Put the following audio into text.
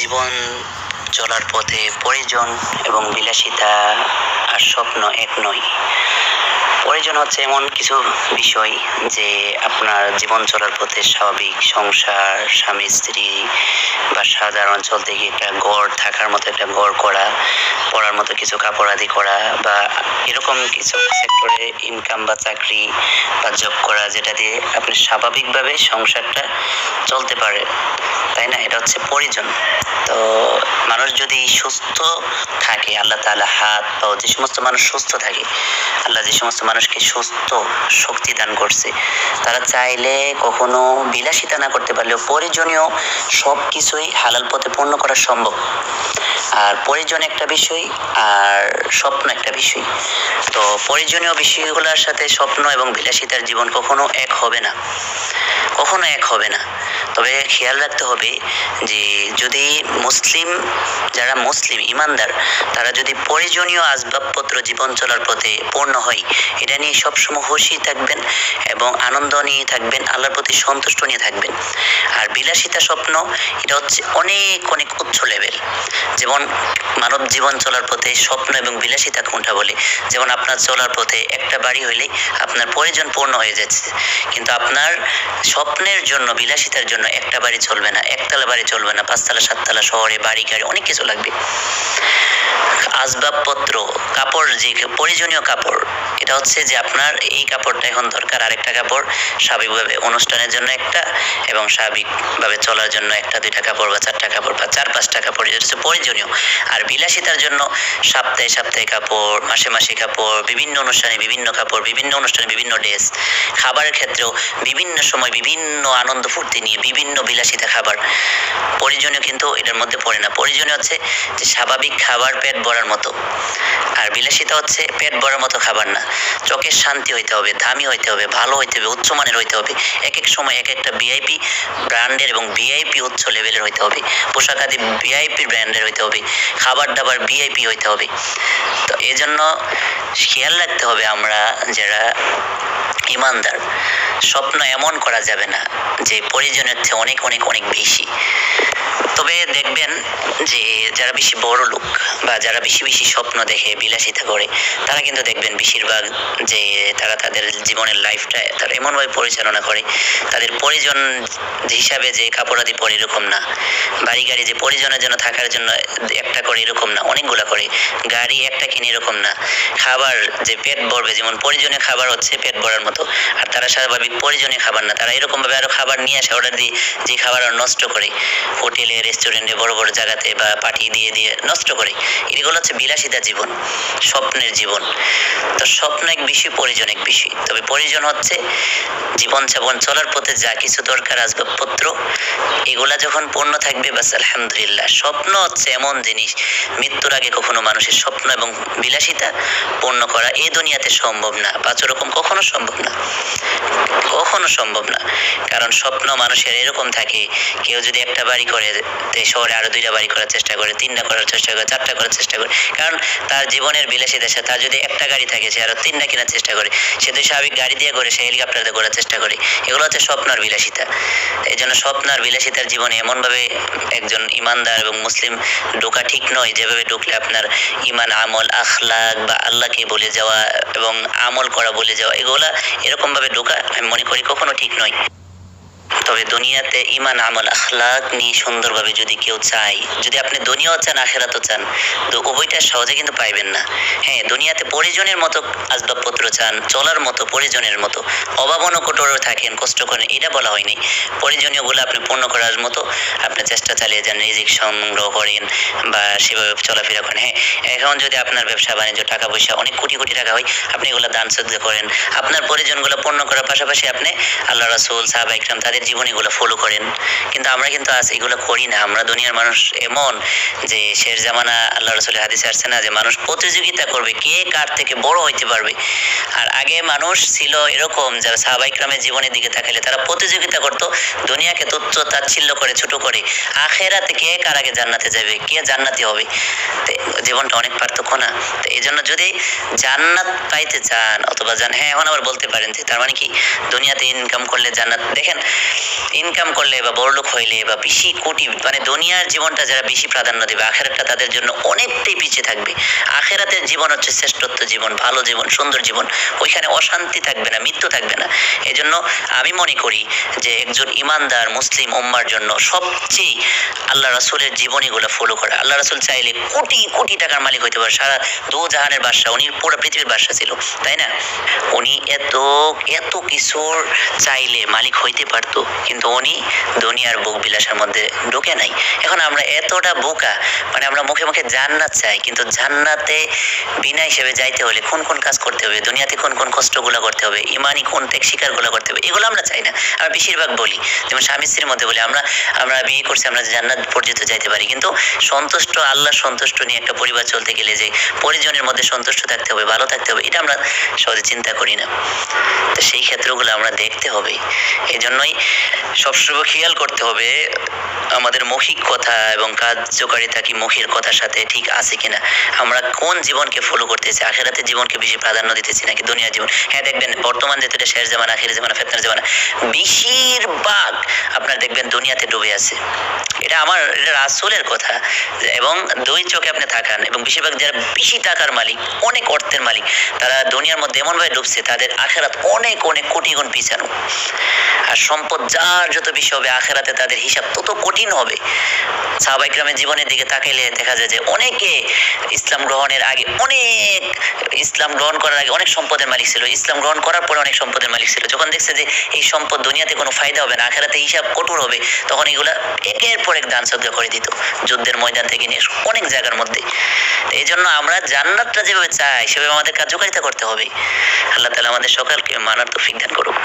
জীবন চলার পথে প্রয়োজন এবং বিলাসিতা আর স্বপ্ন এক নয়। প্রয়োজন হচ্ছে এমন কিছু বিষয় যে আপনার জীবন চলার পথে স্বাভাবিক সংসার, স্বামী স্ত্রী বা সাধারণ চলতে গিয়ে একটা ঘর থাকার মতো একটা ঘর করা, পড়ার মতো কিছু কাপড় আদি করা বা এরকম কিছু সেক্টরে ইনকাম বা চাকরি বা জব করা যেটা দিয়ে আপনি স্বাভাবিকভাবে সংসারটা চলতে পারে, তাই না? এটা হচ্ছে প্রয়োজন। তো মানুষ যদি সুস্থ থাকে, আল্লাহ তাআলা হাত পা, যে সমস্ত মানুষ সুস্থ থাকে, আল্লাহ যে সমস্ত মানুষকে সুস্থ শক্তি দান করছে, তারা চাইলে কখনো বিলাসিতা না করতে পারলেও প্রয়োজনীয় সব কিছুই হালাল পথে পূর্ণ করা সম্ভব। আর প্রয়োজন একটা বিষয় আর স্বপ্ন একটা বিষয়। তো প্রয়োজনীয় বিষয়গুলোর সাথে স্বপ্ন এবং বিলাসিতার জীবন কখনো এক হবে না, কখনো এক হবে না। তবে খেয়াল রাখতে হবে যে যদি যারা মুসলিম ইমানদার, তারা যদি প্রয়োজনীয় আসবাবপত্র জীবন চলার পথে পূর্ণ হয়, এটা নিয়ে সবসময় খুশি থাকবেন এবং আনন্দ নিয়ে থাকবেন, আল্লাহর প্রতি সন্তুষ্ট নিয়ে থাকবেন। আর বিলাসিতা স্বপ্ন এটা হচ্ছে অনেক অনেক উচ্চ লেভেল। যেমন মানব জীবন চলার পথে স্বপ্ন এবং বিলাসিতা কোনটা বলে, যেমন আপনার চলার পথে একটা বাড়ি হইলেই আপনার প্রয়োজন পূর্ণ হয়ে যাচ্ছে, কিন্তু আপনার স্বপ্নের জন্য বিলাসিতার জন্য একটা বাড়ি চলবে না, একতলা বাড়ি চলবে না, পাঁচতলা সাততলা শহরে বাড়ি গাড়ি অনেক কিছু লাগবে। আসবাবপত্র, কাপড়, যে প্রয়োজনীয় কাপড়, এটা হচ্ছে যে আপনার এই কাপড়টা এখন দরকার, আরেকটা কাপড় স্বাভাবিকভাবে অনুষ্ঠানের জন্য একটা, এবং স্বাভাবিকভাবে চলার জন্য একটা দুইটা কাপড় বা চারটা কাপড় বা চার পাঁচটা কাপড়, এটা হচ্ছে প্রয়োজনীয়। আর বিলাসিতার জন্য সপ্তাহে সপ্তাহে কাপড়, মাসে মাসে কাপড়, বিভিন্ন অনুষ্ঠানে বিভিন্ন কাপড়, বিভিন্ন অনুষ্ঠানে বিভিন্ন ড্রেস, খাবারের ক্ষেত্রেও বিভিন্ন সময় বিভিন্ন আনন্দ ফুর্তি নিয়ে বিভিন্ন বিলাসিতা খাবার। প্রয়োজনীয় কিন্তু এটার মধ্যে পড়ে না। প্রয়োজনীয় হচ্ছে যে স্বাভাবিক খাবার পেট ভরার মতো, আর বিলাসিতা হচ্ছে পেট ভরার মতো খাবার না। চোখের শান্তি হইতে হবে, দামি হইতে হবে, ভালো হইতে হবে, উচ্চমানের হইতে হবে, এক এক সময় এক একটা ভিআইপি ব্র্যান্ডের এবং ভিআইপি উচ্চ লেভেলের হইতে হবে, পোশাক আদি ভিআইপি ব্র্যান্ডের হইতে হবে, খাবার দাবার ভিআইপি হইতে হবে। তো এই জন্য খেয়াল রাখতে হবে আমরা যারা ইমানদার, স্বপ্ন এমন করা যাবে না যে প্রয়োজনের চেয়ে অনেক অনেক অনেক বেশি। তবে দেখবেন যে যারা বেশি বড় লোক বা যারা বেশি বেশি স্বপ্ন দেখে বিলাসিতা করে, তারা কিন্তু দেখবেন বেশিরভাগ যে তারা তাদের জীবনের লাইফটা তারা এমনভাবে পরিচালনা করে, তাদের প্রয়োজন হিসাবে যে কাপড় আদি পরে এরকম না, বাড়ি গাড়ি যে প্রয়োজনের জন্য থাকার জন্য একটা করে এরকম না, অনেকগুলা করে, গাড়ি একটা কিনে এরকম না, খাবার যে পেট ভরবে, যেমন প্রয়োজনীয় খাবার হচ্ছে পেট ভরার মতো, আর তারা স্বাভাবিক প্রয়োজনীয় খাবার না, তারা এরকমভাবে আরও খাবার নিয়ে আসে অর্ডার দিয়ে, যে খাবার আর নষ্ট করে হোটেলে রেস্টুরেন্টে বড় বড় জায়গাতে বা পার্টি দিয়ে দিয়ে নষ্ট করে। এগুলো হচ্ছে বিলাসিতা জীবন, স্বপ্নের জীবন। তো স্বপ্ন এক বিষয়, প্রয়োজন এক বিষয়। তবে প্রয়োজন হচ্ছে জীবন যাপন চলার পথে যা কিছু দরকার আসবাবপত্র, এগুলা যখন পূর্ণ থাকবে বাস আলহামদুলিল্লাহ। স্বপ্ন হচ্ছে এমন জিনিস, মৃত্যুর আগে কখনো মানুষের স্বপ্ন এবং বিলাসিতা পূর্ণ করা এই দুনিয়াতে সম্ভব না, পাঁচ রকম কখনো সম্ভব না, কখনো সম্ভব না। কারণ স্বপ্ন মানুষের এরকম থাকে, কেউ যদি একটা বাড়ি করে শহরে আরো দুইটা বাড়ি করার চেষ্টা করে, তিনটা করার চেষ্টা করে, চারটা করার চেষ্টা করে, কারণ তার জীবনের বিলাসিতার সাথে তার যদি একটা গাড়ি থাকে সে আরো তিনটা কেনার চেষ্টা করে, সে তো স্বাভাবিক গাড়ি দিয়ে করে, সে হেলিকপ্টার দিয়ে করার চেষ্টা করে। এগুলো হচ্ছে স্বপ্নের বিলাসিতা। এই জন্য স্বপ্নের বিলাসিতার জীবনে এমনভাবে একজন ইমানদার এবং মুসলিম ঢোকা ঠিক নয়, যেভাবে ঢুকলে আপনার ইমান, আমল, আখলাক বা আল্লাহকে বলে যাওয়া এবং আমল করা বলে যাওয়া, এগুলা এরকমভাবে ঢোকা আমি মনে করি কখনো ঠিক নয়। তবে দুনিয়াতে ইমান, আমল, আখলাক নিয়ে সুন্দরভাবে যদি কেউ চায়, যদি আপনি দুনিয়াও চান আখিরাতও চান, তো উভয়টা সহজে কিন্তু পাইবেন না। হ্যাঁ, দুনিয়াতে প্রয়োজনের মতো আসবাবপত্র চান, চলার মতো প্রয়োজনের মতো, অভাবনকটর থাকেন, কষ্ট করেন, এটা বলা হয়নি। প্রয়োজনীয়গুলো আপনি পূর্ণ করার মতো আপনি চেষ্টা চালিয়ে যান, রিজিক সংগ্রহ করেন বা সেভাবে চলাফেরা করেন। হ্যাঁ, এখন যদি আপনার ব্যবসা বাণিজ্য, টাকা পয়সা অনেক কোটি কোটি টাকা হয়, আপনি এগুলো দান সদ্গা করেন, আপনার প্রয়োজনগুলো পূর্ণ করার পাশাপাশি আপনি আল্লাহ রাসূল, সাহাবা ইকরাম তাদের জীবন এগুলো ফলো করেন। কিন্তু আমরা কিন্তু আজ এগুলো করি না। আমরা দুনিয়ার মানুষ এমন যে শেষ জামানা, আল্লাহ রাসূলের হাদিসে আসছে না যে মানুষ প্রতিযোগিতা করবে কে কার থেকে বড় হইতে পারবে। আর আগে মানুষ ছিল এরকম, যারা সাহাবা ইকরামের জীবনের দিকে তাকালে তারা প্রতিযোগিতা করতো, দুনিয়াকে তুচ্ছ তাচ্ছিল্য করে, ছোট করে, আখিরাতে কে কার আগে জান্নাতে যাবে, কে জান্নাতি হবে। জীবনটা অনেক পার্থক্য না? তো এই জন্য যদি জান্নাত পাইতে চান অথবা হ্যাঁ, এখন আবার বলতে পারেন যে তার মানে কি দুনিয়াতে ইনকাম করলে জান্নাত? দেখেন, ইনকাম করলে বা বড়লোক হইলে বা বেশি কোটি মানে দুনিয়ার জীবনটা যারা বেশি প্রাধান্য দেবে, আখেরাতটা তাদের জন্য অনেকটাই পিছিয়ে থাকবে। আখেরাতের জীবন হচ্ছে শ্রেষ্ঠত্ব জীবন, ভালো জীবন, সুন্দর জীবন। ওইখানে অশান্তি থাকবে না, মৃত্যু থাকবে না। এজন্য আমি মনে করি যে একজন ইমানদার মুসলিম উম্মার জন্য সবচেয়ে আল্লাহ রাসূলের জীবনীগুলো ফলো করা। আল্লাহ রাসূল চাইলে কোটি কোটি টাকার মালিক হইতে পারে, সারা দো জাহানের বাদশা, উনি পুরো পৃথিবীর বাদশা ছিল, তাই না? উনি এত এত কিছুর চাইলে মালিক হইতে পারতো, কিন্তু উনি দুনিয়ার ভোগ বিলাসের মধ্যে ঢুকে নাই। এখন আমরা এতটা বোকা, মানে আমরা মুখে মুখে জান্নাত চাই, কিন্তু জান্নাতে বিনা হিসেবে যাইতে হলে কোন কোন কাজ করতে হবে, দুনিয়াতে কোন কোন কষ্টগুলো করতে হবে, ইমানি কোন ত্যাগ স্বীকারগুলো করতে হবে, এগুলো আমরা চাই না। আমরা বেশিরভাগ বলি, যেমন স্বামী স্ত্রীর মধ্যে বলি, আমরা বিয়ে করছি, আমরা জান্নাত পর্যন্ত যাইতে পারি, কিন্তু সন্তুষ্ট আল্লাহ সন্তুষ্ট নিয়ে একটা পরিবার চলতে গেলে যে পরিজনের মধ্যে সন্তুষ্ট থাকতে হবে, ভালো থাকতে হবে, এটা আমরা সহজে চিন্তা করি না। তো সেই ক্ষেত্রগুলো আমরা দেখতে হবে। এই জন্যই সবসময় খেয়াল করতে হবে আমাদের মৌখিক কথা এবং কার্যকারিতা কি মুখের কথার সাথে ঠিক আছে কিনা, আমরা কোন জীবনকে ফলো করতেছি, আখেরাতের জীবনকে বেশি প্রাধান্য দিতেছি নাকি দুনিয়ার জীবন। হ্যাঁ, দেখবেন বর্তমান যেটা শেষ জামানা, আখির জামানা, ফিতনার জামানা, বেশিরভাগ আপনার দেখবেন দুনিয়াতে ডুবে আছে। এটা রাসূলের কথা। এবং দুই চোখে আপনি তাকান, এবং বেশিরভাগ যারা বেশি টাকার মালিক, অনেক অর্থের মালিক, তারা দুনিয়ার মধ্যে এমনভাবে ডুবছে, তাদের আখেরাত অনেক অনেক কোটি গুণ পিছানো। আর সম্পদ যার যত বেশি হবে, আখেরাতে তাদের হিসাব তত কঠিন হবে। সাহাবা ইকরামের জীবনের দিকে তাকাইলে দেখা যায় যে অনেকে ইসলাম গ্রহণের আগে ইসলাম গ্রহণ করার আগে অনেক সম্পদের মালিক ছিল, ইসলাম গ্রহণ করার পরে অনেক সম্পদের মালিক ছিল। যখন দেখছে যে এই সম্পদ দুনিয়াতে কোনো ফায়দা হবে না, আখেরাতে হিসাব কঠোর হবে, তখন এগুলা একের পর এক দান সদকা করে দিত, যুদ্ধের ময়দান থেকে নিয়ে অনেক জায়গার মধ্যে। এই জন্য আমরা জান্নাতটা যেভাবে চাই সেভাবে আমাদের কার্যকারিতা করতে হবে। আল্লাহ তাআলা আমাদের সকলকে মানার তৌফিক দান করুক।